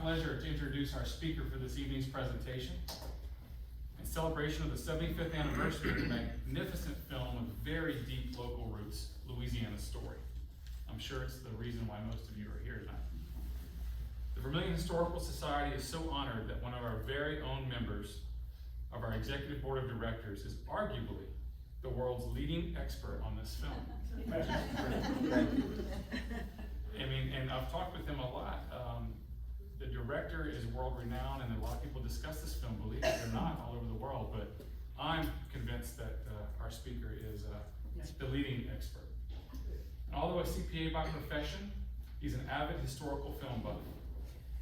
pleasure to introduce our speaker for this evening's presentation. In celebration of the 75th anniversary of the magnificent film with very deep local roots, Louisiana Story. I'm sure it's the reason why most of you are here tonight. The Vermilion Historical Society is so honored that one of our very own members of our executive board of directors is arguably the world's leading expert on this film. Thank you. I mean, and I've talked with him a lot. The director is world-renowned, and a lot of people discuss this film, believe it or not, all over the world, but I'm convinced that our speaker is the leading expert. And although a CPA by profession, he's an avid historical film buff.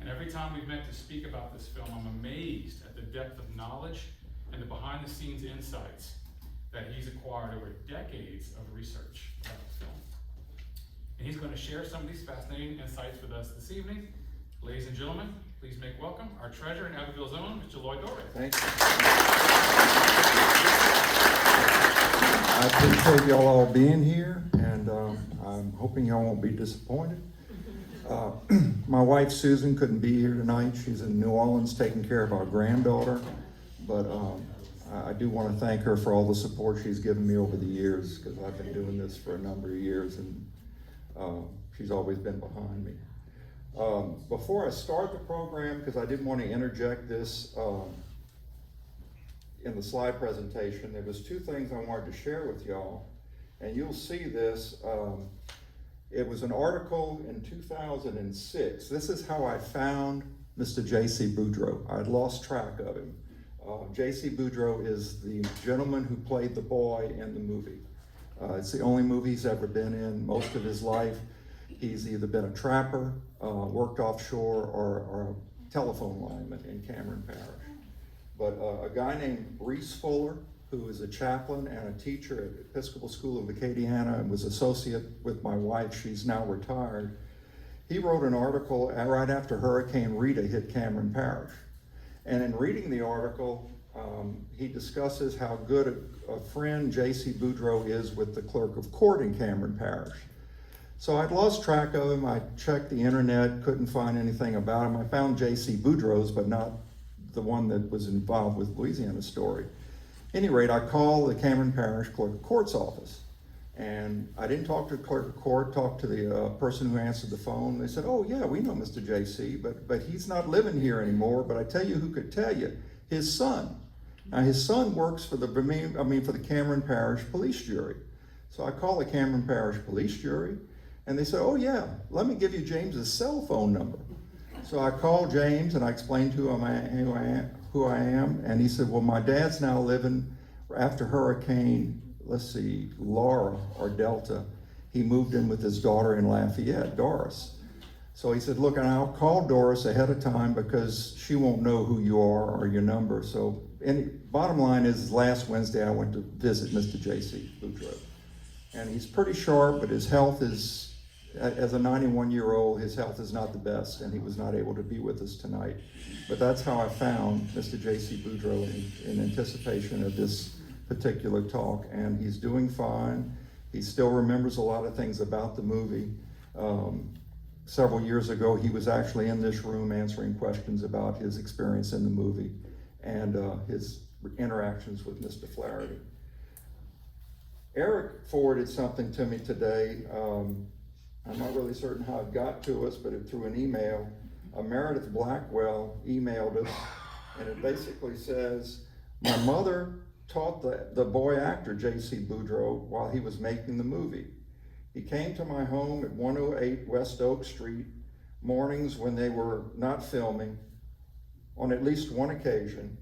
And every time we've met to speak about this film, I'm amazed at the depth of knowledge and the behind-the-scenes insights that he's acquired over decades of research about the film. And he's going to share some of these fascinating insights with us this evening. Ladies and gentlemen, please make welcome our treasurer and Abbeville's own, Mr. Lloyd Doré. Thank you. I appreciate y'all all being here, and I'm hoping y'all won't be disappointed. My wife Susan couldn't be here tonight. She's in New Orleans taking care of our granddaughter, but I do want to thank her for all the support she's given me over the years, because I've been doing this for a number of years, and she's always been behind me. Before I start the program, because I didn't want to interject this in the slide presentation, there was two things I wanted to share with y'all, and you'll see this. It was an article in 2006. This is how I found Mr. J.C. Boudreau. I'd lost track of him. J.C. Boudreau is the gentleman who played the boy in the movie. It's the only movie he's ever been in. Most of his life, he's either been a trapper, worked offshore, or a telephone lineman in Cameron Parish. But a guy named Reese Fuller, who is a chaplain and a teacher at Episcopal School of Acadiana and was associate with my wife, she's now retired, he wrote an article right after Hurricane Rita hit Cameron Parish. And in reading the article, he discusses how good a friend J.C. Boudreau is with the clerk of court in Cameron Parish. So I'd lost track of him. I checked the internet, couldn't find anything about him. I found J.C. Boudreau's, but not the one that was involved with Louisiana Story. At any rate, I called the Cameron Parish Clerk of Court's office. And I didn't talk to the clerk of court, talked to the person who answered the phone. They said, oh yeah, we know Mr. J.C., but he's not living here anymore. But I tell you who could tell you, his son. Now his son works for the Cameron Parish Police Jury. So I called the Cameron Parish Police Jury, and they said, oh yeah, let me give you James's cell phone number. So I called James and I explained who I am, and he said, well, my dad's now living after Hurricane, let's see, Laura or Delta. He moved in with his daughter in Lafayette, Doris. So he said, look, and I'll call Doris ahead of time because she won't know who you are or your number. So bottom line is, last Wednesday I went to visit Mr. J.C. Boudreau. And he's pretty sharp, but his health is, as a 91-year-old, his health is not the best, and he was not able to be with us tonight. But that's how I found Mr. J.C. Boudreau in anticipation of this particular talk, and he's doing fine. He still remembers a lot of things about the movie. Several years ago, he was actually in this room answering questions about his experience in the movie and his interactions with Mr. Flaherty. Eric forwarded something to me today. I'm not really certain how it got to us, but through an email. Meredith Blackwell emailed us, and it basically says, my mother taught the boy actor J.C. Boudreau while he was making the movie. He came to my home at 108 West Oak Street mornings when they were not filming. On at least one occasion,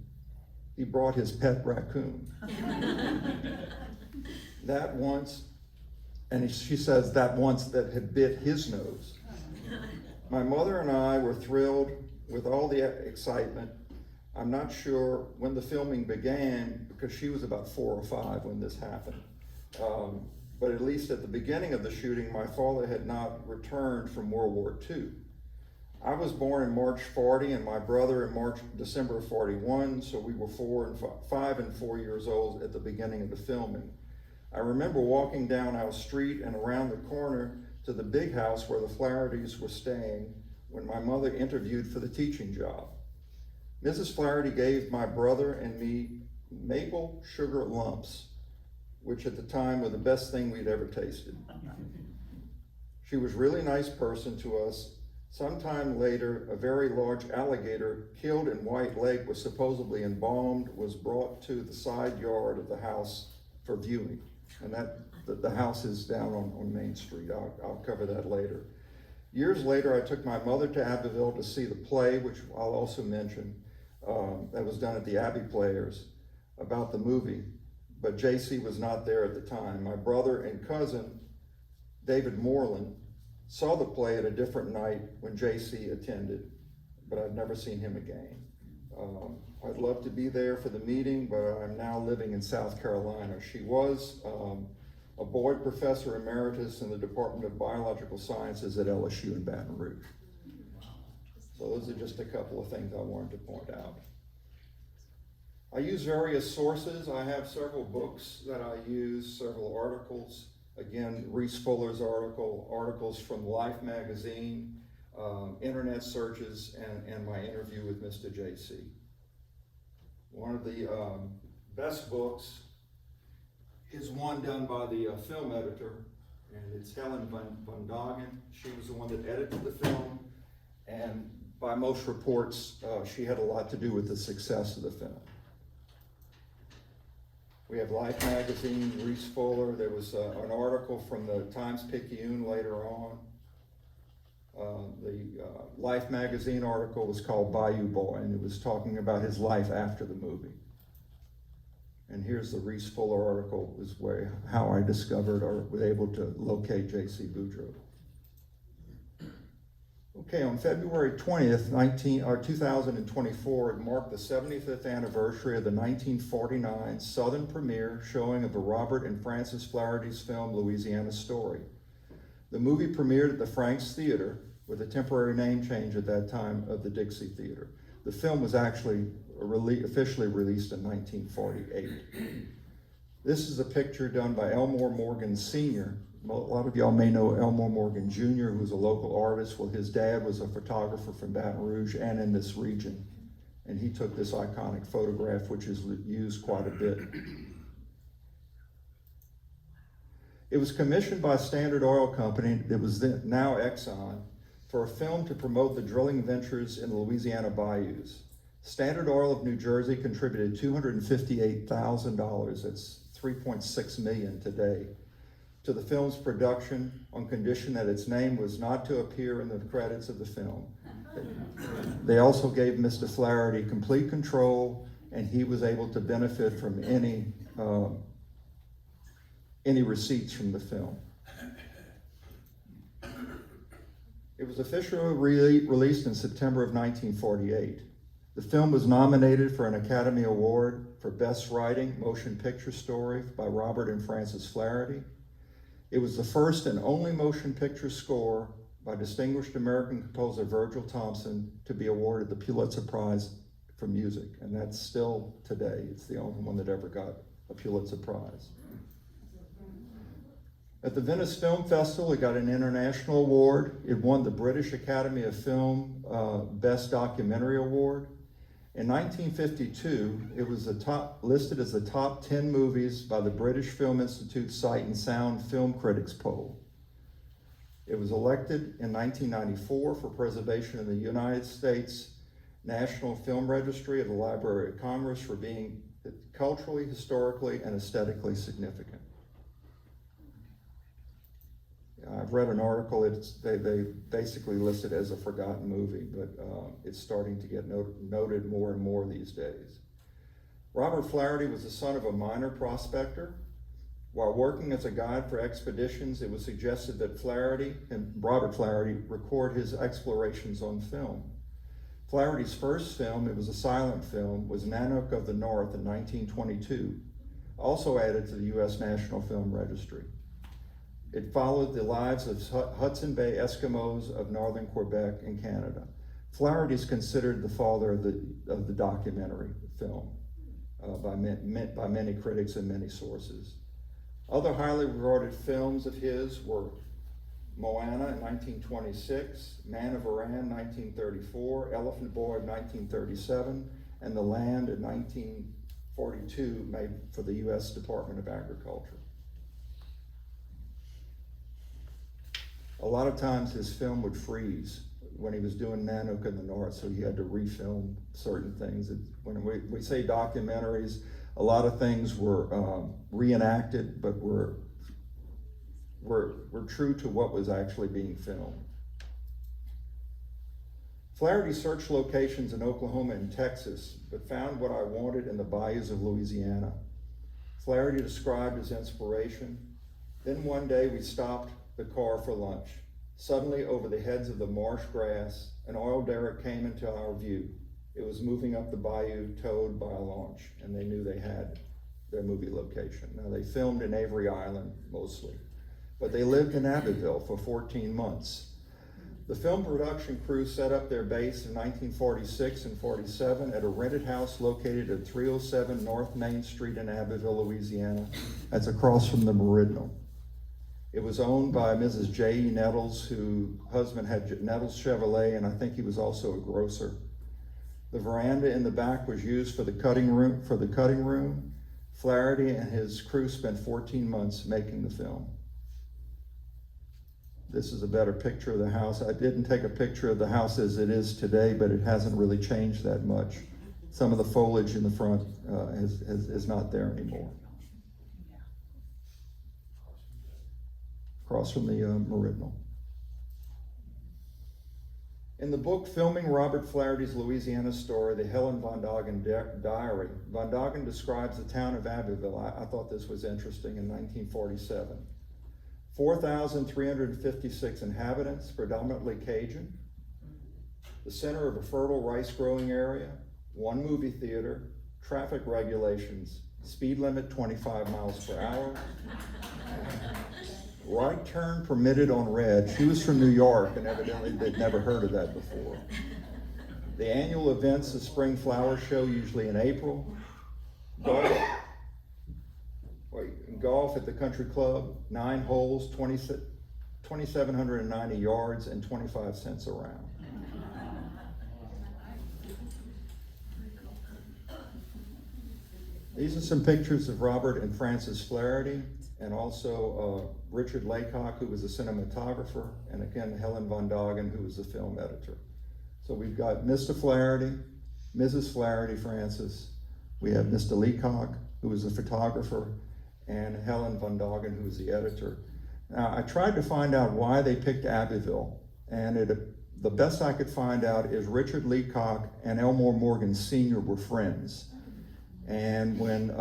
he brought his pet raccoon. That once, and she says that once that had bit his nose. My mother and I were thrilled with all the excitement. I'm not sure when the filming began because she was about 4 or 5 when this happened. But at least at the beginning of the shooting, my father had not returned from World War II. I was born in March 40 and my brother in December 41, so we were 5 and 4 years old at the beginning of the filming. I remember walking down our street and around the corner to the big house where the Flahertys were staying when my mother interviewed for the teaching job. Mrs. Flaherty gave my brother and me maple sugar lumps, which at the time were the best thing we'd ever tasted. She was a really nice person to us. Sometime later, a very large alligator killed in White Lake was supposedly embalmed, was brought to the side yard of the house for viewing. And the house is down on Main Street. I'll cover that later. Years later, I took my mother to Abbeville to see the play, which I'll also mention, that was done at the Abbey Players about the movie, but JC was not there at the time. My brother and cousin, David Moreland, saw the play at a different night when JC attended, but I've never seen him again. I'd love to be there for the meeting, but I'm now living in South Carolina. She was a Boyd Professor Emeritus in the Department of Biological Sciences at LSU in Baton Rouge. So those are just a couple of things I wanted to point out. I use various sources. I have several books that I use, several articles. Again, Reese Fuller's articles from Life magazine, internet searches, and my interview with Mr. JC. One of the best books is one done by the film editor, and it's Helen Van Dagen. She was the one that edited the film, and by most reports, she had a lot to do with the success of the film. We have Life magazine, Reese Fuller. There was an article from the Times-Picayune later on. The Life magazine article was called Bayou Boy, and it was talking about his life after the movie. And here's the Reese Fuller article, is how I discovered or was able to locate J.C. Boudreaux. Okay, on February 20th, 2024, it marked the 75th anniversary of the 1949 Southern premiere showing of the Robert and Frances Flaherty's film, Louisiana Story. The movie premiered at the Franks Theater, with a temporary name change at that time of the Dixie Theater. The film was actually officially released in 1948. This is a picture done by Elmore Morgan Sr. A lot of y'all may know Elmore Morgan Jr., who was a local artist. Well, his dad was a photographer from Baton Rouge and in this region. And he took this iconic photograph, which is used quite a bit. It was commissioned by Standard Oil Company, that was then, now Exxon, for a film to promote the drilling ventures in the Louisiana bayous. Standard Oil of New Jersey contributed $258,000, that's $3.6 million today, to the film's production on condition that its name was not to appear in the credits of the film. They also gave Mr. Flaherty complete control, and he was able to benefit from any receipts from the film. It was officially released in September of 1948. The film was nominated for an Academy Award for Best Writing Motion Picture Story by Robert and Frances Flaherty. It was the first and only motion picture score by distinguished American composer Virgil Thompson to be awarded the Pulitzer Prize for music, and that's still today. It's the only one that ever got a Pulitzer Prize. At the Venice Film Festival, it got an international award. It won the British Academy of Film Best Documentary Award. In 1952, it was listed as the top 10 movies by the British Film Institute Sight and Sound Film Critics Poll. It was elected in 1994 for preservation in the United States National Film Registry of the Library of Congress for being culturally, historically, and aesthetically significant. I've read an article, they basically list it as a forgotten movie, but it's starting to get noted more and more these days. Robert Flaherty was the son of a miner prospector. While working as a guide for expeditions, it was suggested that Robert Flaherty record his explorations on film. Flaherty's first film, it was a silent film, was Nanook of the North in 1922, also added to the U.S. National Film Registry. It followed the lives of Hudson Bay Eskimos of northern Quebec and Canada. Flaherty is considered the father of the documentary film by many critics and many sources. Other highly regarded films of his were Moana in 1926, Man of Iran 1934, Elephant Boy of 1937, and The Land in 1942, made for the U.S. Department of Agriculture. A lot of times his film would freeze when he was doing Nanook in the North, so he had to refilm certain things. When we say documentaries, a lot of things were reenacted, but were true to what was actually being filmed. Flaherty searched locations in Oklahoma and Texas, but found what I wanted in the bayous of Louisiana. Flaherty described his inspiration. Then one day we stopped the car for lunch. Suddenly, over the heads of the marsh grass, an oil derrick came into our view. It was moving up the bayou, towed by a launch, and they knew they had their movie location. Now, they filmed in Avery Island, mostly, but they lived in Abbeville for 14 months. The film production crew set up their base in 1946 and 47 at a rented house located at 307 North Main Street in Abbeville, Louisiana. That's across from the Meridional. It was owned by Mrs. J.E. Nettles, whose husband had Nettles Chevrolet, and I think he was also a grocer. The veranda in the back was used for the cutting room. Flaherty and his crew spent 14 months making the film. This is a better picture of the house. I didn't take a picture of the house as it is today, but it hasn't really changed that much. Some of the foliage in the front is not there anymore. Across from the Meridional. In the book Filming Robert Flaherty's Louisiana Story, the Helen Von Doggen Diary, Von Doggen describes the town of Abbeville. I thought this was interesting in 1947. 4,356 inhabitants, predominantly Cajun. The center of a fertile rice growing area, one movie theater, traffic regulations, speed limit 25 miles per hour. Right turn permitted on red. She was from New York, and evidently they'd never heard of that before. The annual events, the Spring Flower Show, usually in April. Golf at the country club, 9 holes, 2,790 yards, and 25 cents a round. These are some pictures of Robert and Frances Flaherty, and also Richard Laycock, who was a cinematographer, and again, Helen Von Doggen, who was the film editor. So we've got Mr. Flaherty, Mrs. Flaherty Frances, we have Mr. Leacock, who was the photographer, and Helen Von Doggen, who was the editor. Now, I tried to find out why they picked Abbeville, and the best I could find out is Richard Leacock and Elmore Morgan Sr. were friends. And when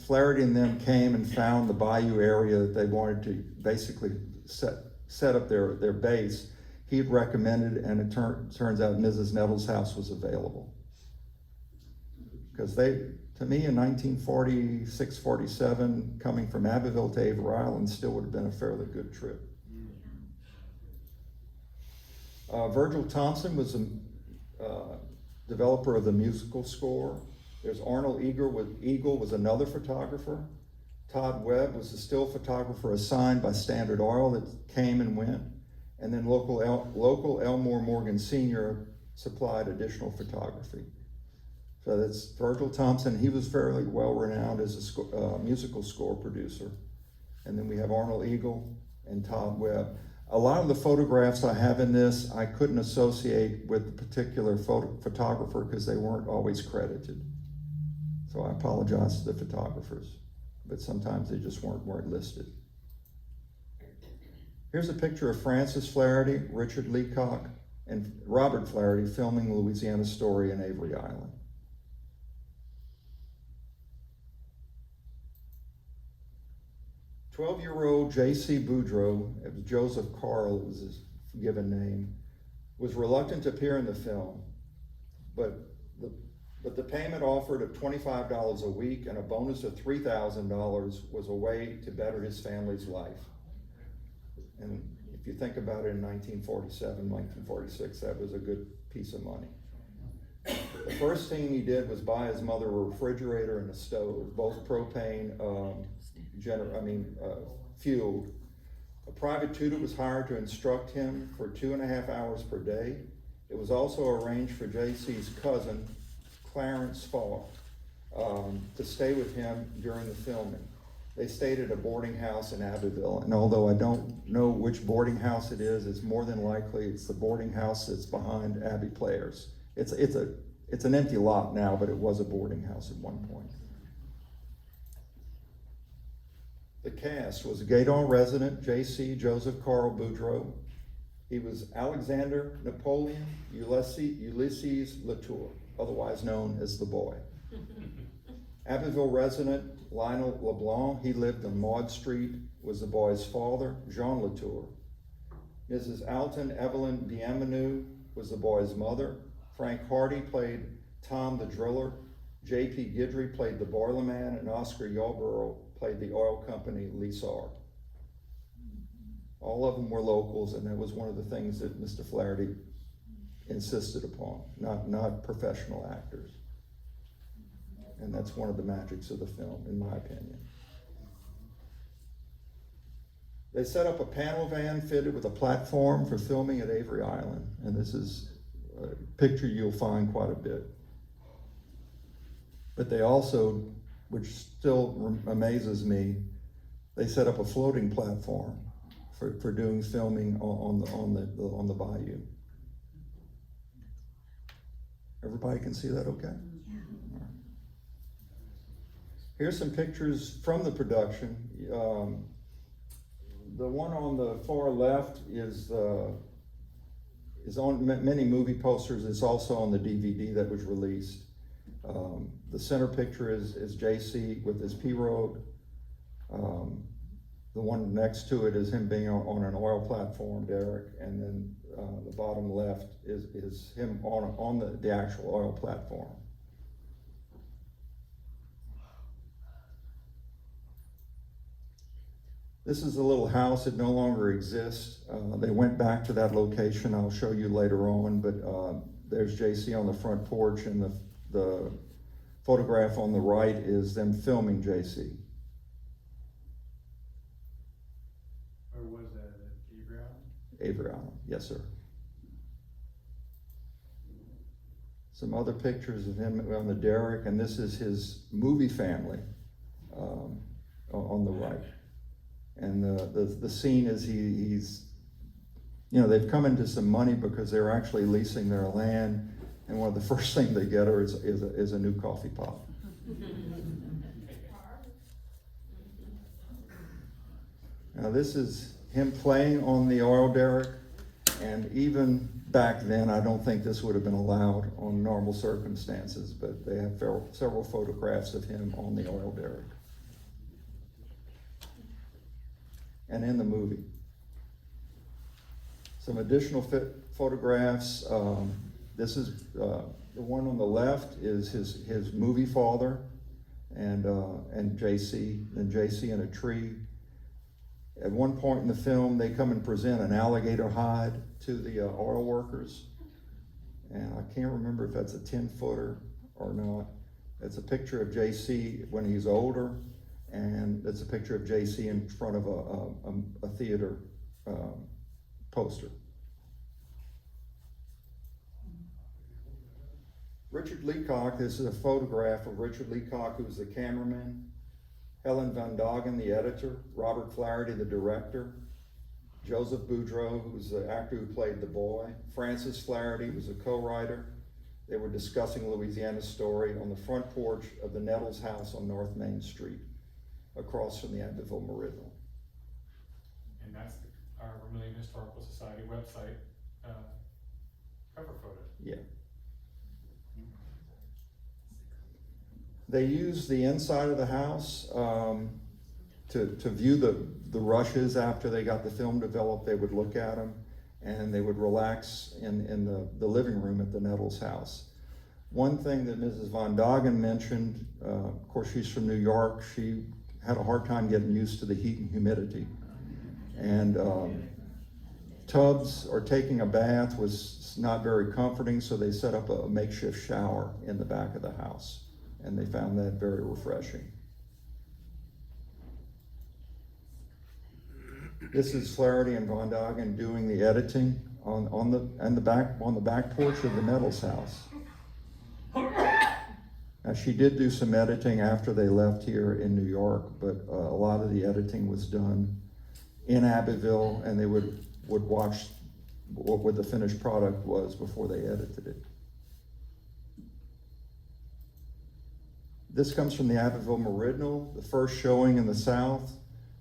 Flaherty and them came and found the bayou area that they wanted to basically set up their base, he had recommended, and it turns out Mrs. Nettles' house was available. Because to me, in 1946, 47, coming from Abbeville to Avery Island still would have been a fairly good trip. Virgil Thompson was a developer of the musical score. There's Arnold Eagle was another photographer. Todd Webb was the still photographer assigned by Standard Oil that came and went. And then local Elmore Morgan Sr. supplied additional photography. So that's Virgil Thompson. He was fairly well renowned as a musical score producer. And then we have Arnold Eagle and Todd Webb. A lot of the photographs I have in this, I couldn't associate with the particular photographer because they weren't always credited. So I apologize to the photographers, but sometimes they just weren't listed. Here's a picture of Frances Flaherty, Richard Leacock, and Robert Flaherty filming Louisiana Story in Avery Island. "12-year-old J.C. Boudreaux, it was Joseph Carl, was his given name, was reluctant to appear in the film, but the payment offered of $25 a week and a bonus of $3,000 was a way to better his family's life. And if you think about it, in 1947, 1946, that was a good piece of money. The first thing he did was buy his mother a refrigerator and a stove, both propane, fueled. A private tutor was hired to instruct him for 2.5 hours per day. It was also arranged for JC's cousin, Clarence Falk, to stay with him during the filming. They stayed at a boarding house in Abbeville, and although I don't know which boarding house it is, it's more than likely it's the boarding house that's behind Abbey Players. It's an empty lot now, but it was a boarding house at one point. The cast was Gaydon resident J.C. Joseph Carl Boudreaux. He was Alexander Napoleon Ulysses Latour, otherwise known as the Boy. Abbeville resident Lionel LeBlanc, he lived on Maud Street, was the boy's father, Jean Latour. Mrs. Alton Evelyn Bienvenu was the boy's mother. Frank Hardy played Tom the Driller. J.P. Guidry played the boilerman, and Oscar Yarborough played the oil company Lisar. All of them were locals, and that was one of the things that Mr. Flaherty insisted upon, not professional actors. And that's one of the magics of the film, in my opinion. They set up a panel van fitted with a platform for filming at Avery Island, and this is a picture you'll find quite a bit. But they also, which still amazes me, they set up a floating platform for doing filming on the bayou. Everybody can see that okay? Yeah. All right. Here's some pictures from the production. The one on the far left is on many movie posters. It's also on the DVD that was released. The center picture is JC with his pirogue. The one next to it is him being on an oil platform, Derek, and then the bottom left is him on the actual oil platform. This is a little house that no longer exists. They went back to that location. I'll show you later on, but there's JC on the front porch, and the photograph on the right is them filming JC. Where was that, at Avery Island? Avery Island, yes, sir. Some other pictures of him on the derrick, and this is his movie family on the right. And the scene is he's, you know, they've come into some money because they're actually leasing their land, and one of the first things they get is a new coffee pot. Now this is him playing on the oil derrick, and even back then I don't think this would have been allowed on normal circumstances, but they have several photographs of him on the oil derrick. And in the movie. Some additional photographs. This is the one on the left is his movie father and JC, and JC in a tree. At one point in the film, they come and present an alligator hide to the oil workers. And I can't remember if that's a 10-footer or not. It's a picture of JC when he's older, and it's a picture of JC in front of a theater poster. Richard Leacock, this is a photograph of Richard Leacock, who was the cameraman, Helen Van Doggen, the editor, Robert Flaherty, the director, Joseph Boudreaux, who was the actor who played the boy, Francis Flaherty was a co-writer. They were discussing Louisiana Story on the front porch of the Nettles house on North Main Street, across from the Abbeville Meridian. And that's our Vermilion Historical Society website cover photo. Yeah. They use the inside of the house to view the rushes after they got the film developed. They would look at them, and they would relax in the living room at the Nettles house. One thing that Mrs. Van Doggen mentioned, of course she's from New York, she had a hard time getting used to the heat and humidity. And tubs or taking a bath was not very comforting, so they set up a makeshift shower in the back of the house, and they found that very refreshing. This is Flaherty and Von Dagen doing the editing on the back porch of the Nettles house. Now, she did do some editing after they left here in New York, but a lot of the editing was done in Abbeville, and they would watch what the finished product was before they edited it. This comes from the Abbeville Meridional, the first showing in the South.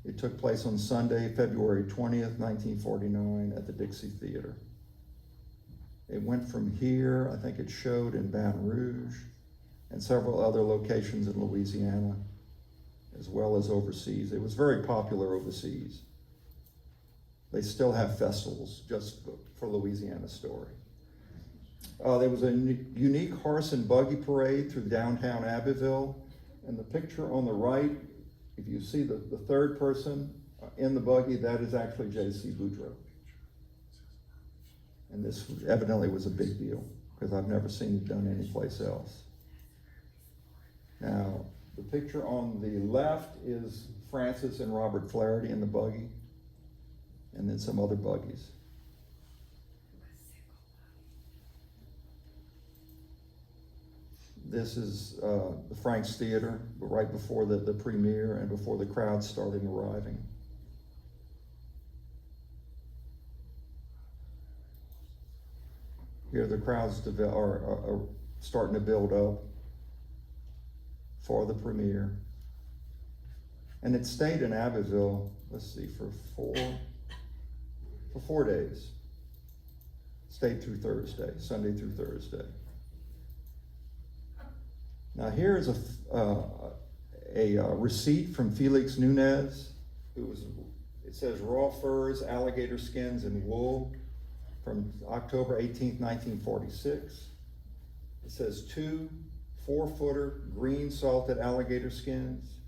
It took place on Sunday, February 20th, 1949 at the Dixie Theater. It went from here, I think it showed in Baton Rouge and several other locations in Louisiana, as well as overseas. It was very popular overseas. They still have festivals just for Louisiana Story. There was a unique horse and buggy parade through downtown Abbeville, and the picture on the right, if you see the third person in the buggy, that is actually J.C. Boudreaux. And this evidently was a big deal, because I've never seen it done anyplace else. Now, the picture on the left is Francis and Robert Flaherty in the buggy, and then some other buggies. This is the Franks Theater, right before the premiere and before the crowd started arriving. Here the crowds are starting to build up for the premiere. And it stayed in Abbeville, let's see, for four days. Stayed through Thursday, Sunday through Thursday. Now here is a receipt from Felix Nunez, it says raw furs, alligator skins, and wool from October 18th, 1946. It says 2 4-footer green salted alligator skins,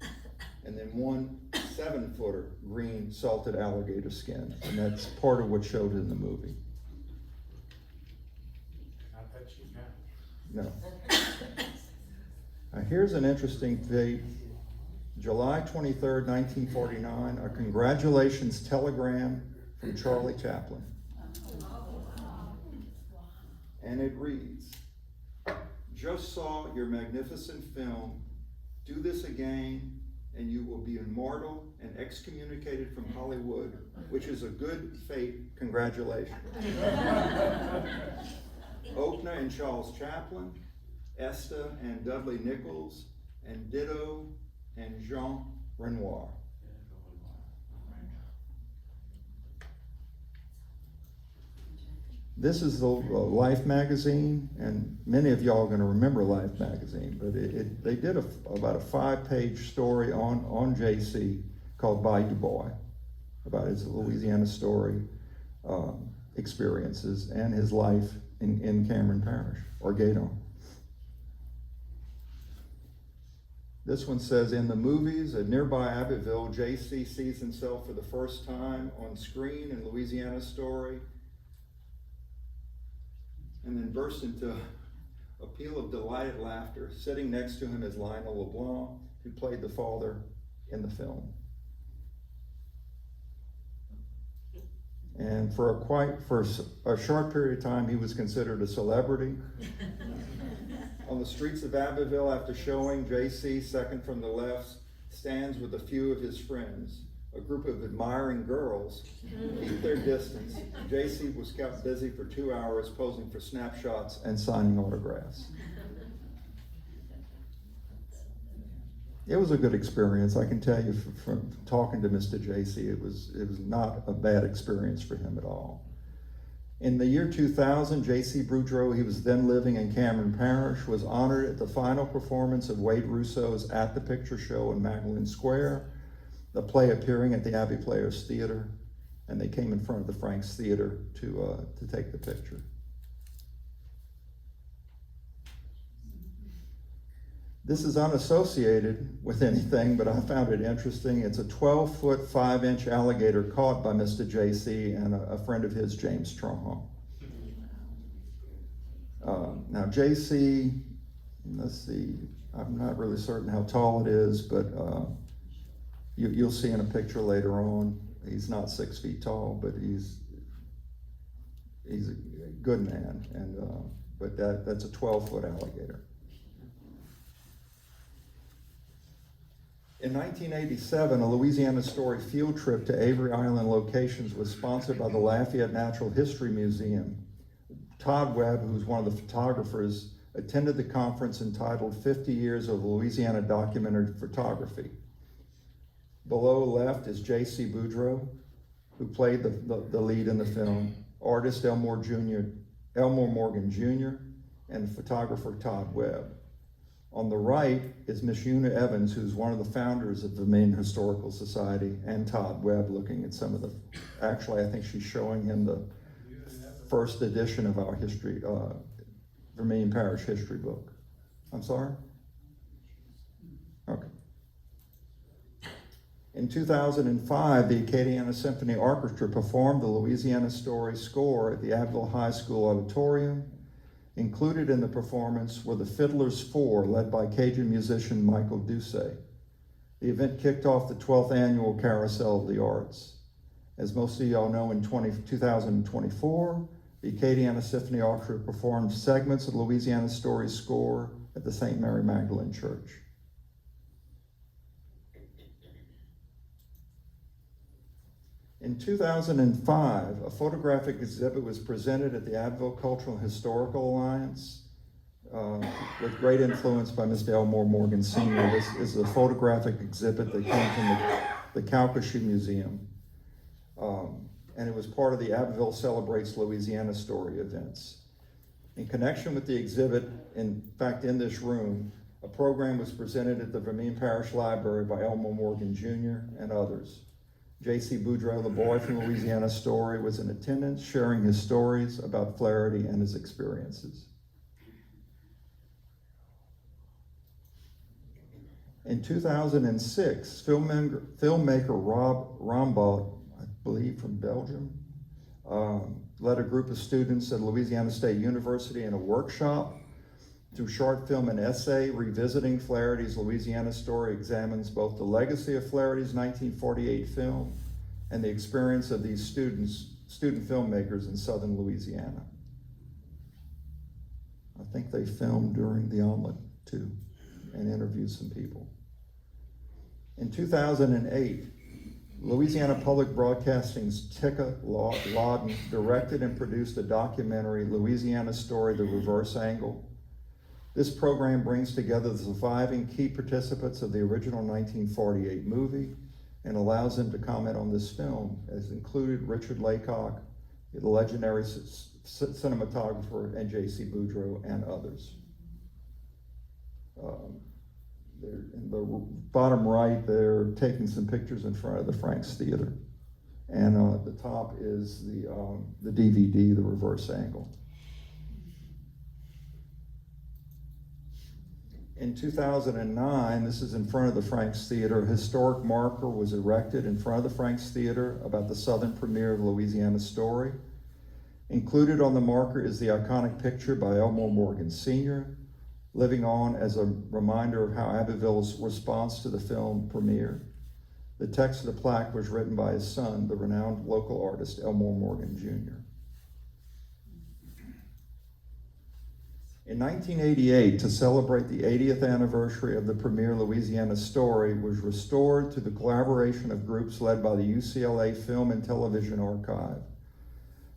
and then 1 7-footer green salted alligator skin. And that's part of what showed in the movie. Not that cheap now. No. Now here's an interesting date. July 23rd, 1949, a congratulations telegram from Charlie Chaplin. And it reads, "Just saw your magnificent film. Do this again, and you will be immortal and excommunicated from Hollywood, which is a good fate. Congratulations." Oakna and Charles Chaplin, Esta and Dudley Nichols, and Ditto and Jean Renoir. This is the Life magazine, and many of y'all are going to remember Life magazine, but they did about a 5-page story on JC called Bayou Boy, about his Louisiana Story experiences and his life in Cameron Parish, or Gaydon. This one says, in the movies at nearby Abbeville, JC sees himself for the first time on screen in Louisiana Story, and then bursts into a peal of delighted laughter. Sitting next to him is Lionel LeBlanc, who played the father in the film. And for a short period of time, he was considered a celebrity. On the streets of Abbeville after showing, JC, second from the left, stands with a few of his friends. A group of admiring girls keep their distance. JC was kept busy for 2 hours posing for snapshots and signing autographs. It was a good experience. I can tell you from talking to Mr. JC, it was not a bad experience for him at all. In the year 2000, J.C. Boudreaux, he was then living in Cameron Parish, was honored at the final performance of Wade Rousseau's At the Picture Show in Magdalen Square, the play appearing at the Abbey Players Theater, and they came in front of the Franks Theater to take the picture. This is unassociated with anything, but I found it interesting. It's a 12-foot, 5-inch alligator caught by Mr. J.C. and a friend of his, James Trahon. Now J.C., let's see, I'm not really certain how tall it is, but you'll see in a picture later on. He's not 6 feet tall, but he's a good man, and but that's a 12-foot alligator. In 1987, a Louisiana Story field trip to Avery Island locations was sponsored by the Lafayette Natural History Museum. Todd Webb, who's one of the photographers, attended the conference entitled 50 Years of Louisiana Documentary Photography. Below left is J.C. Boudreau, who played the lead in the film, artist Elmore Morgan Jr., and photographer Todd Webb. On the right is Miss Una Evans, who's one of the founders of the Vermilion Historical Society, and Todd Webb looking at some of the, actually I think she's showing him the first edition of our history, Vermilion Parish history book. I'm sorry? Okay. In 2005, the Acadiana Symphony Orchestra performed the Louisiana Story score at the Abbeville High School Auditorium. Included in the performance were the Fiddler's Four, led by Cajun musician Michael Doucet. The event kicked off the 12th annual Carousel of the Arts. As most of y'all know, in 2024, the Acadiana Symphony Orchestra performed segments of Louisiana Story score at the St. Mary Magdalene Church. In 2005, a photographic exhibit was presented at the Abbeville Cultural and Historical Alliance with great influence by Mr. Elmore Morgan Sr. This is a photographic exhibit that came from the Calcasieu Museum. And it was part of the Abbeville Celebrates Louisiana Story events. In connection with the exhibit, in fact, in this room, a program was presented at the Vermilion Parish Library by Elmore Morgan Jr. and others. J.C. Boudreau, the boy from Louisiana Story, was in attendance, sharing his stories about Flaherty and his experiences. In 2006, filmmaker Rob Rambaud, I believe from Belgium, led a group of students at Louisiana State University in a workshop. Through short film and essay, Revisiting Flaherty's Louisiana Story examines both the legacy of Flaherty's 1948 film and the experience of these student filmmakers in southern Louisiana. I think they filmed during the omelet too and interviewed some people. In 2008, Louisiana Public Broadcasting's Tika Lawden directed and produced a documentary, Louisiana Story, The Reverse Angle. This program brings together the surviving key participants of the original 1948 movie and allows them to comment on this film, as included Richard Laycock, the legendary cinematographer, and J.C. Boudreau, and others. In the bottom right, they're taking some pictures in front of the Franks Theater. And at the top is the DVD, The Reverse Angle. In 2009, this is in front of the Franks Theater, a historic marker was erected in front of the Franks Theater about the southern premiere of Louisiana Story. Included on the marker is the iconic picture by Elmore Morgan Sr., living on as a reminder of how Abbeville's response to the film premiered. The text of the plaque was written by his son, the renowned local artist Elmore Morgan Jr. In 1988, to celebrate the 80th anniversary of the premiere Louisiana Story, was restored through the collaboration of groups led by the UCLA Film and Television Archive.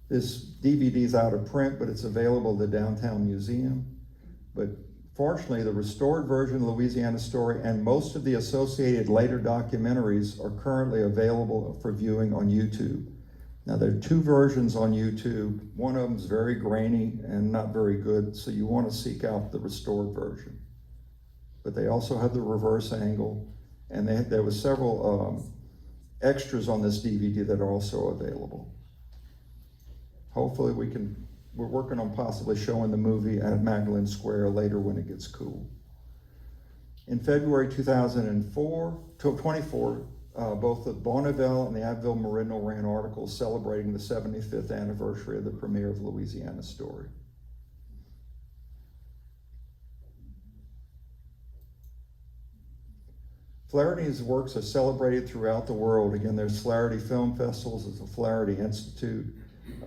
This DVD is out of print, but it's available at the Downtown Museum. But fortunately, the restored version of Louisiana Story and most of the associated later documentaries are currently available for viewing on YouTube. Now, there are two versions on YouTube. One of them is very grainy and not very good, so you want to seek out the restored version. But they also have the reverse angle, and there were several extras on this DVD that are also available. Hopefully we're working on possibly showing the movie at Magdalene Square later when it gets cool. In February 2024, both the Bonneville and the Abbeville Meridional ran articles celebrating the 75th anniversary of the premiere of Louisiana Story. Flaherty's works are celebrated throughout the world. Again, there's Flaherty Film Festivals, there's the Flaherty Institute.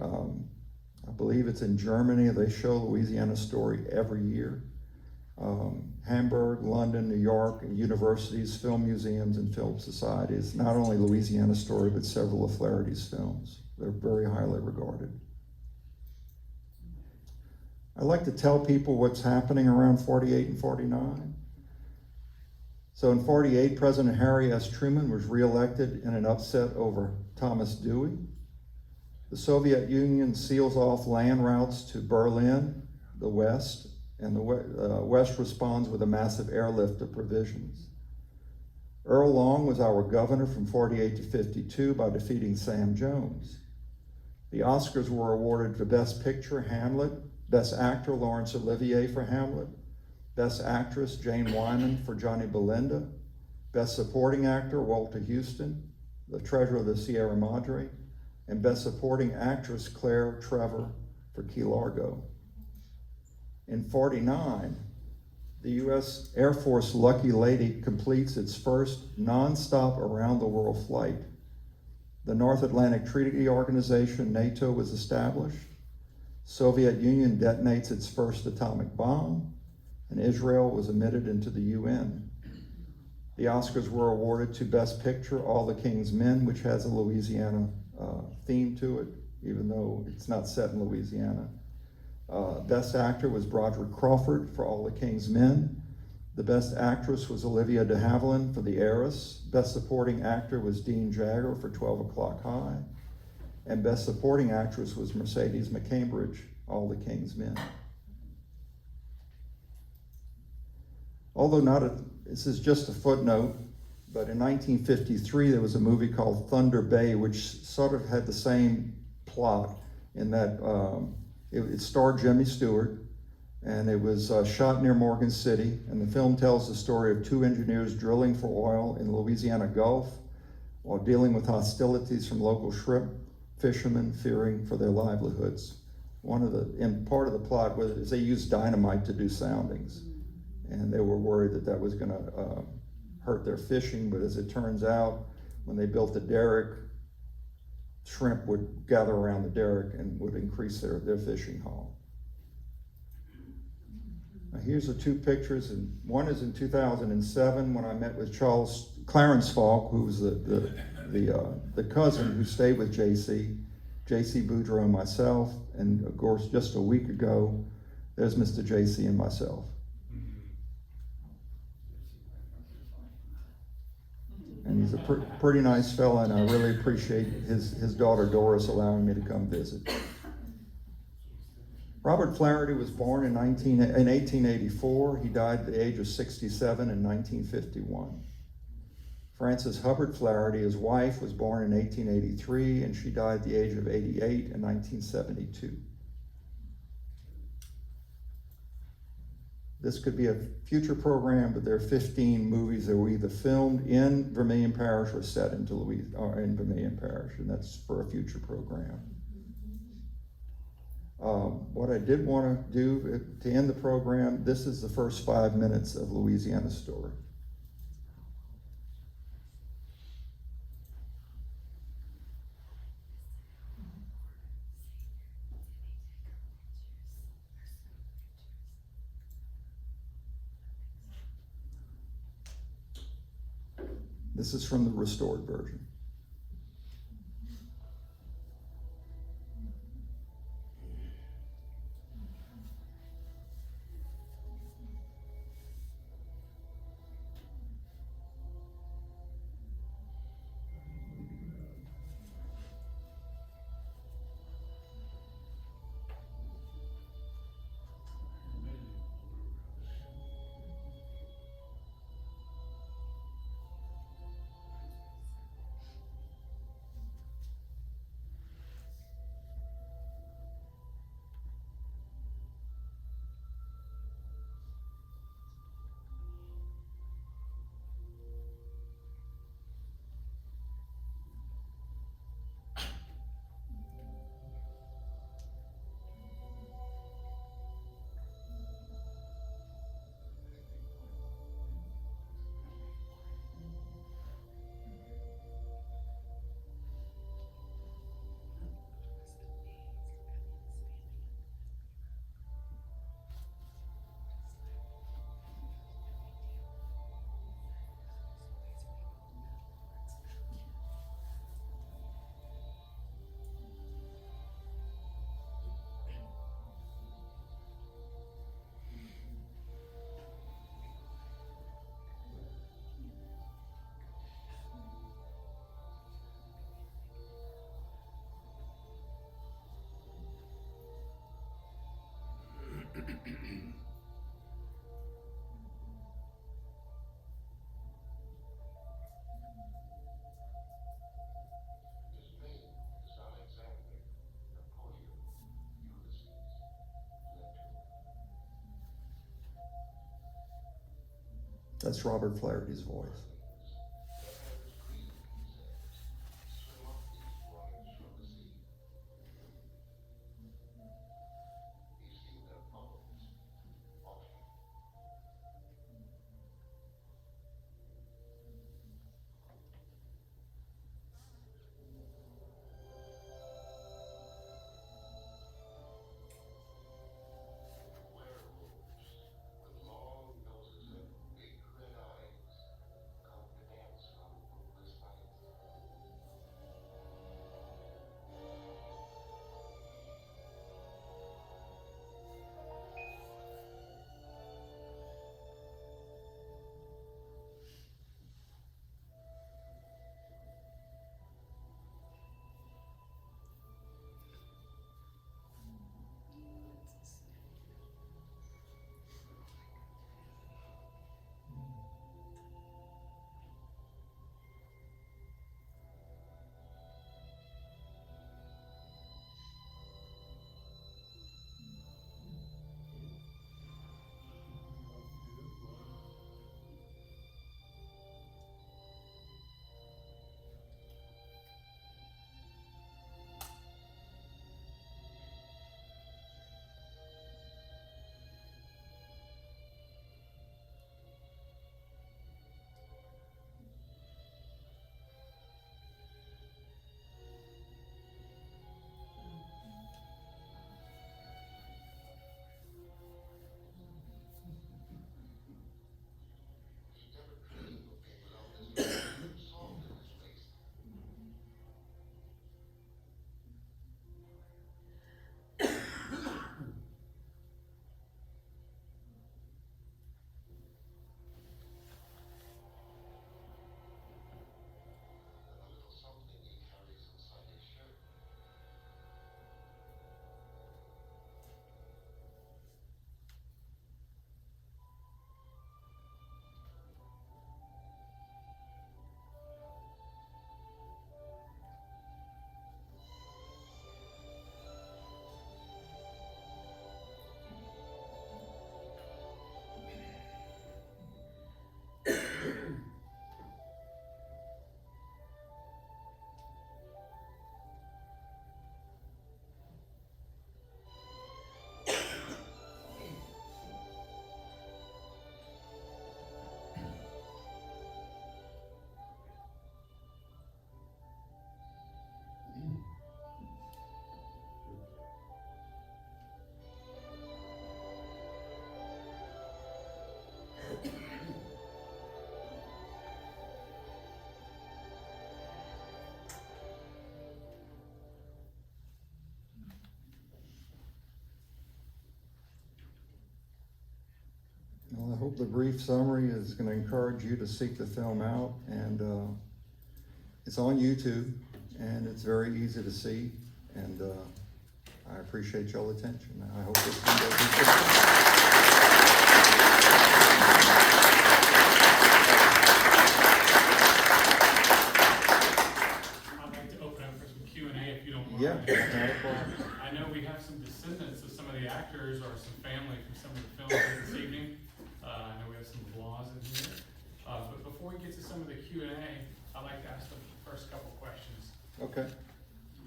I believe it's in Germany. They show Louisiana Story every year. Hamburg, London, New York, and universities, film museums, and film societies. Not only Louisiana Story, but several of Flaherty's films. They're very highly regarded. I like to tell people what's happening around 48 and 49. So in 48, President Harry S. Truman was reelected in an upset over Thomas Dewey. The Soviet Union seals off land routes to Berlin, the West, and the West responds with a massive airlift of provisions. Earl Long was our governor from 48 to 52 by defeating Sam Jones. The Oscars were awarded for Best Picture, Hamlet, Best Actor, Laurence Olivier for Hamlet, Best Actress, Jane Wyman for Johnny Belinda, Best Supporting Actor, Walter Houston, the Treasure of the Sierra Madre, and Best Supporting Actress, Claire Trevor for Key Largo. In 49, the U.S. Air Force Lucky Lady completes its first non-stop around-the-world flight. The North Atlantic Treaty Organization, NATO, was established. Soviet Union detonates its first atomic bomb, and Israel was admitted into the UN. The Oscars were awarded to Best Picture, All the King's Men, which has a Louisiana theme to it, even though it's not set in Louisiana. Best Actor was Broderick Crawford for All the King's Men. The Best Actress was Olivia de Havilland for The Heiress. Best Supporting Actor was Dean Jagger for 12 O'Clock High. And Best Supporting Actress was Mercedes McCambridge, All the King's Men. Although this is just a footnote, but in 1953 there was a movie called Thunder Bay, which sort of had the same plot in that it starred Jimmy Stewart, and it was shot near Morgan City, and the film tells the story of two engineers drilling for oil in the Louisiana Gulf while dealing with hostilities from local shrimp fishermen fearing for their livelihoods. Part of the plot was they used dynamite to do soundings, and they were worried that that was gonna hurt their fishing, but as it turns out, when they built the derrick, shrimp would gather around the derrick and would increase their fishing haul. Now here's the two pictures, and one is in 2007 when I met with Clarence Falk, who was the cousin who stayed with J.C. Boudreaux and myself, and of course just a week ago, there's Mr. J.C. and myself. And he's a pretty nice fella, and I really appreciate his daughter Doris allowing me to come visit. Robert Flaherty was born in 1884. He died at the age of 67 in 1951. Frances Hubbard Flaherty, his wife, was born in 1883, and she died at the age of 88 in 1972. This could be a future program, but there are 15 movies that were either filmed in Vermilion Parish or set in Vermilion Parish, and that's for a future program. What I did want to do to end the program, this is the first 5 minutes of Louisiana Story. This is from the restored version. That's Robert Flaherty's voice. Well, I hope the brief summary is going to encourage you to seek the film out, and it's on YouTube, and it's very easy to see, and I appreciate y'all's attention. I hope this one does I'd like to open up for some Q&A if you don't mind. Yeah, not a problem. I know we have some descendants of some of the actors or some family from some of the films this evening. I know we have some Blancs in here. But before we get to some of the Q&A, I'd like to ask the first couple questions. Okay.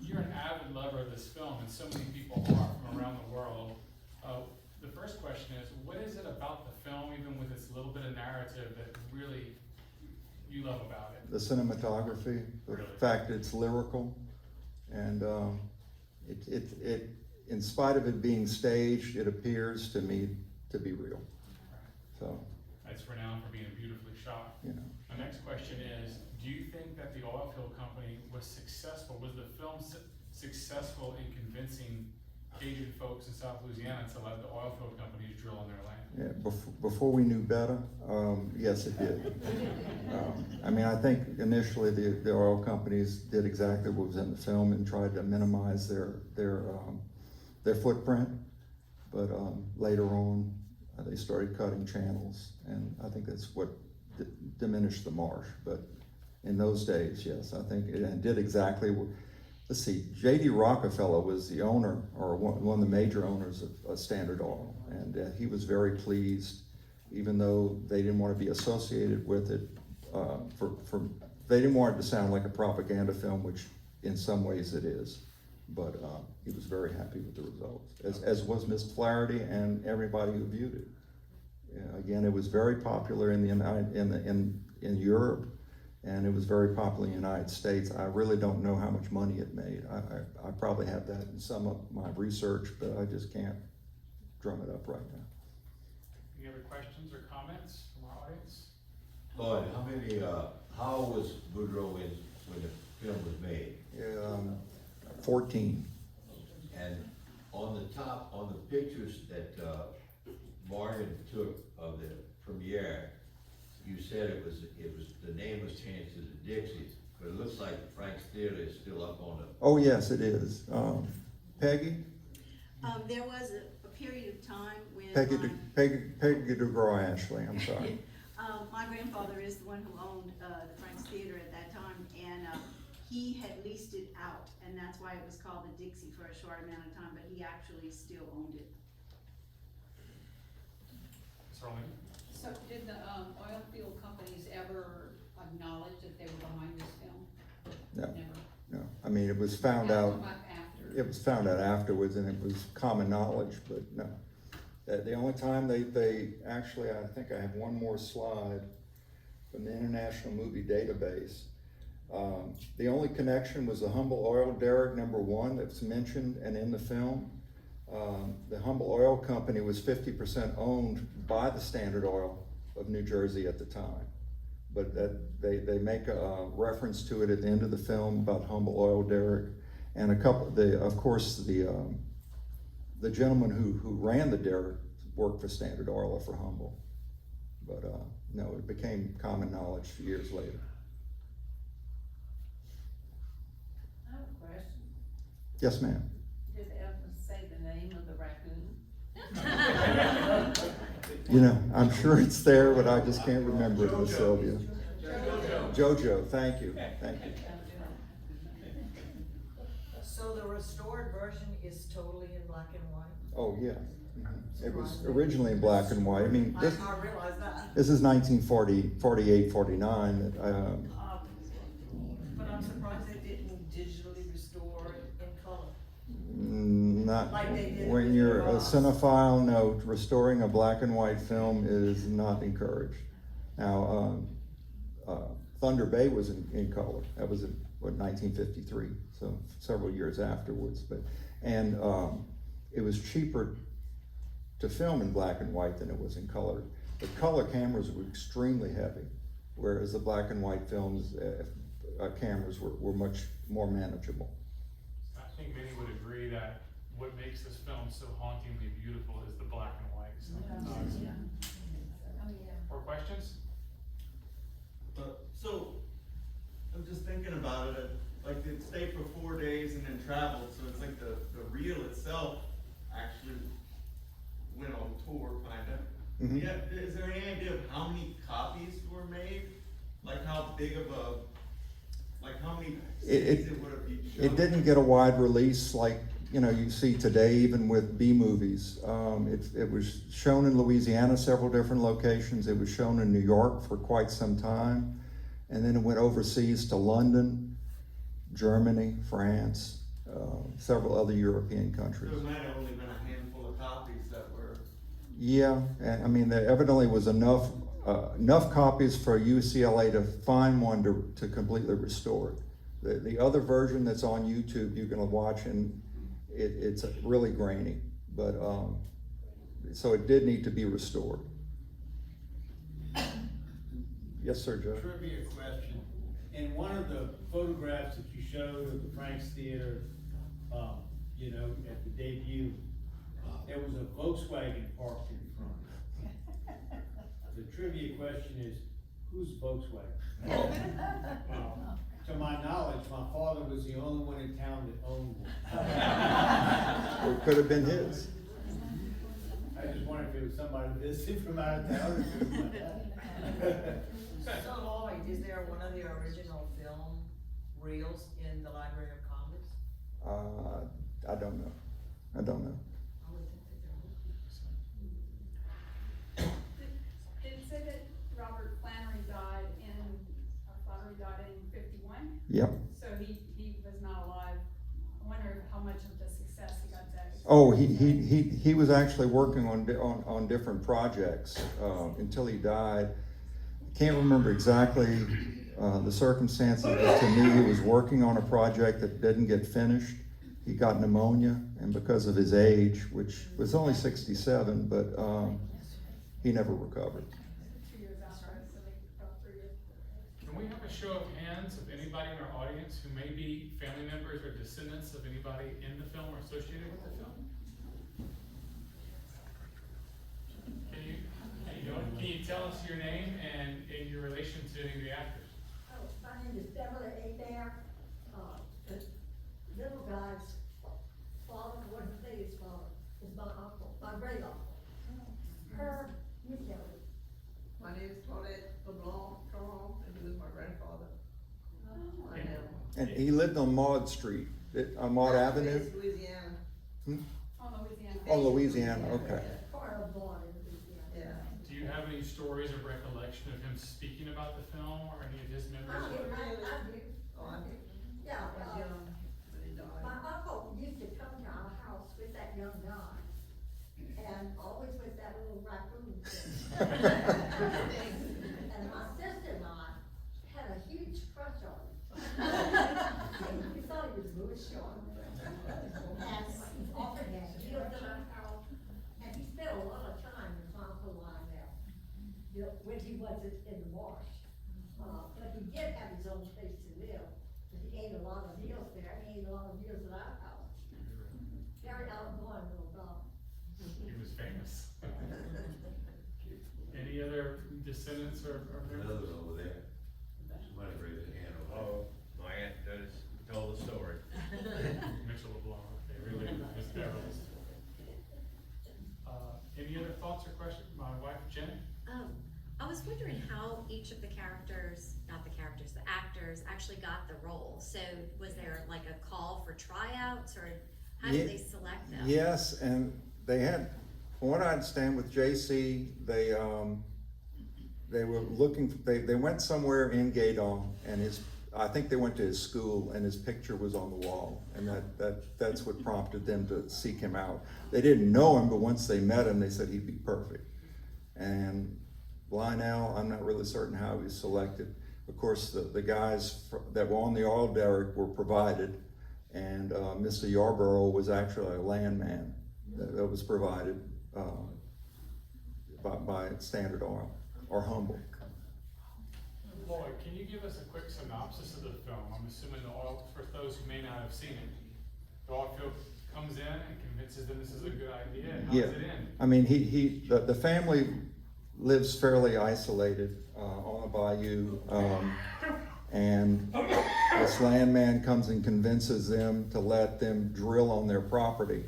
You're an avid lover of this film, and so many people are from around the world. The first question is, what is it about the film, even with its little bit of narrative, that really you love about it? The cinematography, the Really? fact it's lyrical, and it in spite of it being staged, it appears to me to be real. So, It's renowned for being beautifully shot. you know. My next question is, do you think that the oil field company was successful? Was the film successful in convincing Cajun folks in South Louisiana to let the oil field companies drill on their land? Yeah, before we knew better, yes, it did. I mean, I think initially the oil companies did exactly what was in the film and tried to minimize their footprint, but later on they started cutting channels, and I think that's what diminished the marsh. But in those days, yes, I think it did exactly what. Let's see, J.D. Rockefeller was the owner, or one of the major owners of Standard Oil, and he was very pleased even though they didn't want to be associated with it, they didn't want it to sound like a propaganda film, which in some ways it is. But he was very happy with the results, as was Miss Flaherty and everybody who viewed it. Again, it was very popular in Europe, and it was very popular in the United States. I really don't know how much money it made. I probably have that in some of my research, but I just can't drum it up right now. Any other questions or comments from our audience? Lloyd, how was Boudreaux when the film was made? 14. And on the pictures that Martin took of the premiere, you said it was the name was changed to the Dixies, but it looks like Frank's Theater is still up on the. Oh yes, it is. Peggy? There was a period of time when Peggy DeGraw Ashley, I'm sorry. my grandfather is the one who owned the Frank's Theater at that time, and he had leased it out, and that's why it was called the Dixie for a short amount of time, but he actually still owned it. Certainly. So did the oil field companies ever acknowledge that they were behind this film? No. Never. No, I mean, it was found That out. came up after. It was found out afterwards, and it was common knowledge, but no. The only time they actually, I think I have one more slide from the International Movie Database. The only connection was the Humble Oil Derrick #1 that's mentioned and in the film. The Humble Oil Company was 50% owned by the Standard Oil of New Jersey at the time. But they make a reference to it at the end of the film about Humble Oil Derrick. And of course, the gentleman who ran the Derrick worked for Standard Oil or for Humble. But no, it became common knowledge years later. I have a question. Yes, ma'am. Did they ever say the name of the raccoon? You know, I'm sure it's there, but I just can't remember it, Miss Sylvia. Jojo, thank you, thank you. So the restored version is totally in black and white? Oh, yeah. It was originally in black and white. I mean, this I realize that. is 1948, 49. But I'm surprised they didn't digitally restore it in color. Not, Like they did when with you're a Ross. cinephile, no, restoring a black and white film is not encouraged. Now, Thunder Bay was in color. That was in, 1953, so several years afterwards. And it was cheaper to film in black and white than it was in color. The color cameras were extremely heavy, whereas the black and white films, cameras were much more manageable. I think many would agree that what makes this film so hauntingly beautiful is the black and white. So, more questions? So, I'm just thinking about it, like they stayed for 4 days and then traveled, so it's like the reel itself actually went on tour, kinda. Mhm. Yeah, is there any idea of how many copies were made? Like how big of a, like how many cities it would have been shown? It didn't get a wide release like, you see today, even with B movies. It was shown in Louisiana, several different locations. It was shown in New York for quite some time. And then it went overseas to London, Germany, France, several other European countries. So it might have only been a handful of copies that were. Yeah, and I mean, there evidently was enough copies for UCLA to find one to completely restore it. The other version that's on YouTube, you can watch, and it's really grainy, but so it did need to be restored. Yes, sir, Joe. Trivia question. In one of the photographs that you showed of the Frank's Theater, at the debut, there was a Volkswagen parked in front. The trivia question is, whose Volkswagen? To my knowledge, my father was the only one in town that owned one. It could have been his. I just wondered if it was somebody visiting from out of town or something like that. So Lloyd, is there one of the original film reels in the Library of Congress? I don't know. I would think that there would be. father died in 51, Yep. so he was not alive. I wonder how much of the success he got that. Oh, he was actually working on different projects, until he died. Can't remember exactly, the circumstances, but to me, he was working on a project that didn't get finished. He got pneumonia, and because of his age, which was only 67, but, he never recovered. 2 years after, so like about 3 years. Can we have a show of hands of anybody in our audience who may be family members or descendants of anybody in the film or associated with the film? Can you tell us your name and your relation to any of the actors? Oh, my name is Beverly Adair. The little guy's father, wasn't his father, is my uncle, my great uncle. Her, you tell me. My name is Claudette LeBlanc, and he was my grandfather. I am. And he lived on Maud Street, on Maud Avenue? It's Louisiana. Oh, Louisiana. Oh, Louisiana, okay. Part of Dore in Louisiana. Yeah. Do you have any stories of recollection of him speaking about the film or any of his I memories? do, I do. Oh, I did. Yeah, I was young when he died. my uncle used to come to our house with that young guy, and always with that little raccoon thing. And my sister and I had a huge crush on him. We thought he was Louis Shaw. And often had healed in our house, and he spent a lot of time with my uncle Lionel, you know, when he wasn't in the marsh. But he did have his own place to live, but he ate a lot of meals there, and he ate a lot of meals at our house. Very outgoing little dog. He was famous. Any other descendants or members? Another one over there. Somebody raised their hand over there. Oh, my aunt does tell the story. Mitchell LeBlanc, they really, his Beverly's. Any other thoughts or questions? My wife, Jenny? I was wondering how each of the characters, not the characters, the actors actually got the role. So was there like a call for tryouts, or how did they select them? Yes, and they had, from what I understand with JC, they were looking, they went somewhere in Gaydon, and I think they went to his school, and his picture was on the wall, and that's what prompted them to seek him out. They didn't know him, but once they met him, they said he'd be perfect. And Lionel, I'm not really certain how he was selected. Of course, the guys that were on the oil derrick were provided, and Mr. Yarborough was actually a landman that was provided by Standard Oil, or Humble. Lloyd, can you give us a quick synopsis of the film? I'm assuming for those who may not have seen it, the oil field comes in and convinces them this is a good idea, and how Yeah. does it end? I mean, the family lives fairly isolated on a bayou, and this landman comes and convinces them to let them drill on their property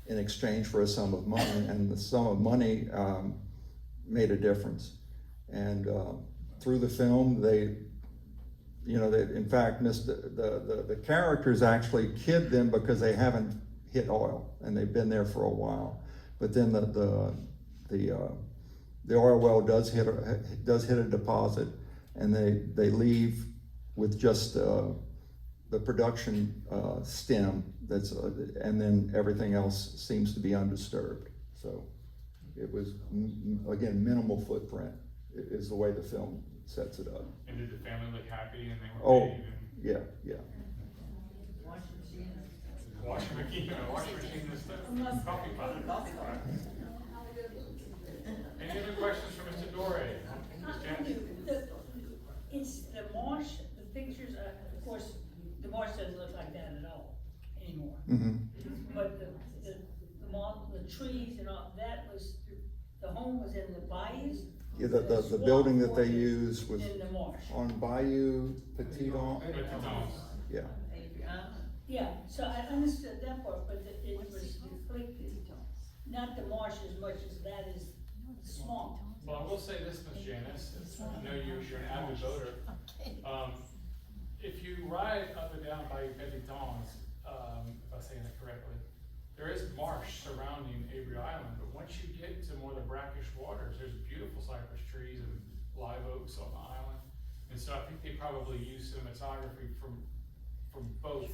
in exchange for a sum of money, and the sum of money made a difference. And through the film, in fact, the characters actually kid them because they haven't hit oil, and they've been there for a while. But then the oil well does hit a deposit, and they leave with just the production stem and then everything else seems to be undisturbed. So it was again minimal footprint is the way the film sets it up. And did the family look happy and they were Oh, paid? yeah, yeah. Washing machine. Washing machine and stuff, coffee pot. Any other questions for Mr. Dore? Ms. Janet? It's the marsh, the pictures, of course, the marsh doesn't look like that at all anymore. Mm-hmm. But the trees and all, the home was in the bayous? Yeah, the building that they used was In the marsh. on Bayou Petite Anse. Petite Anse. Yeah. Yeah, so I understood that part, but it was conflicted. Not the marsh as much as that is the swamp. Well, I will say this, Ms. Janice, I know you're an avid voter. If you ride up and down Bayou Petite Anse, if I'm saying that correctly, there is marsh surrounding Avery Island, but once you get to more of the brackish waters, there's beautiful cypress trees and live oaks on the island. And so I think they probably use cinematography from both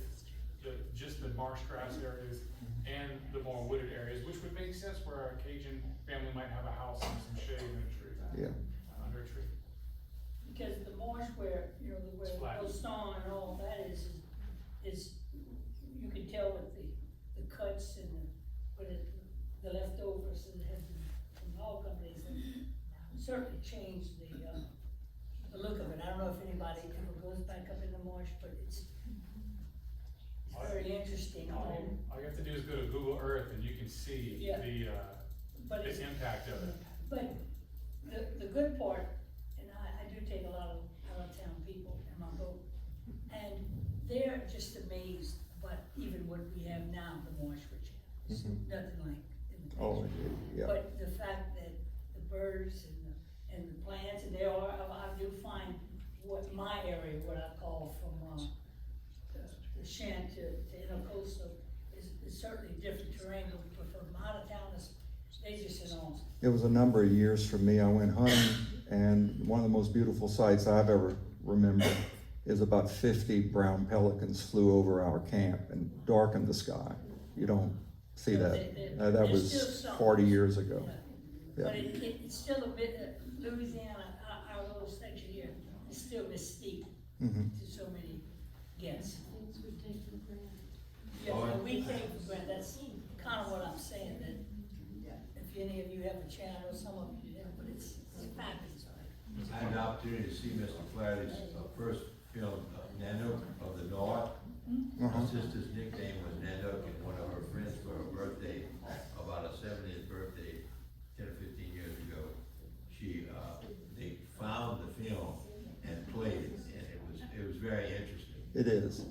just the marsh grass areas and the more wooded areas, which would make sense where a Cajun family might have a house and some shade and a tree. Yeah. Under a tree. Because the marsh where, you know, It's flat. where those stone and all that is, you can tell with the cuts and the leftovers that have been from all companies, and certainly changed the look of it. I don't know if anybody ever goes back up in the marsh, but it's very interesting. All you have to do is go to Google Earth and you can see Yeah. But the it's, impact of it. but the good part, and I do take a lot of out-of-town people in my boat, and they're just amazed about even what we have now, the marsh, which is nothing like in the Oh, picture. yeah. But the fact that the birds and the plants, and there are, I do find what my area, what I call from, the Shan to intercoastal, is certainly different terrain, but from out of town, they just enormous. It was a number of years for me. I went hunting, and one of the most beautiful sights I've ever remembered is about 50 brown pelicans flew over our camp and darkened the sky. You don't see that. That There's was still some. 40 years ago. Yeah. But it's still a bit, Louisiana, our little section here, is still mystique to so many guests. Yeah, and we take for granted, that's kind of what I'm saying, that if any of you have a channel, some of you have, but it's fabulous. I had the opportunity to see Mr. Flaherty's first film, Nanook of the North. My sister's nickname was Nanook, and one of her friends for her birthday, about her 70th birthday, 10 or 15 years ago, they found the film and played it, and it was very interesting. It is.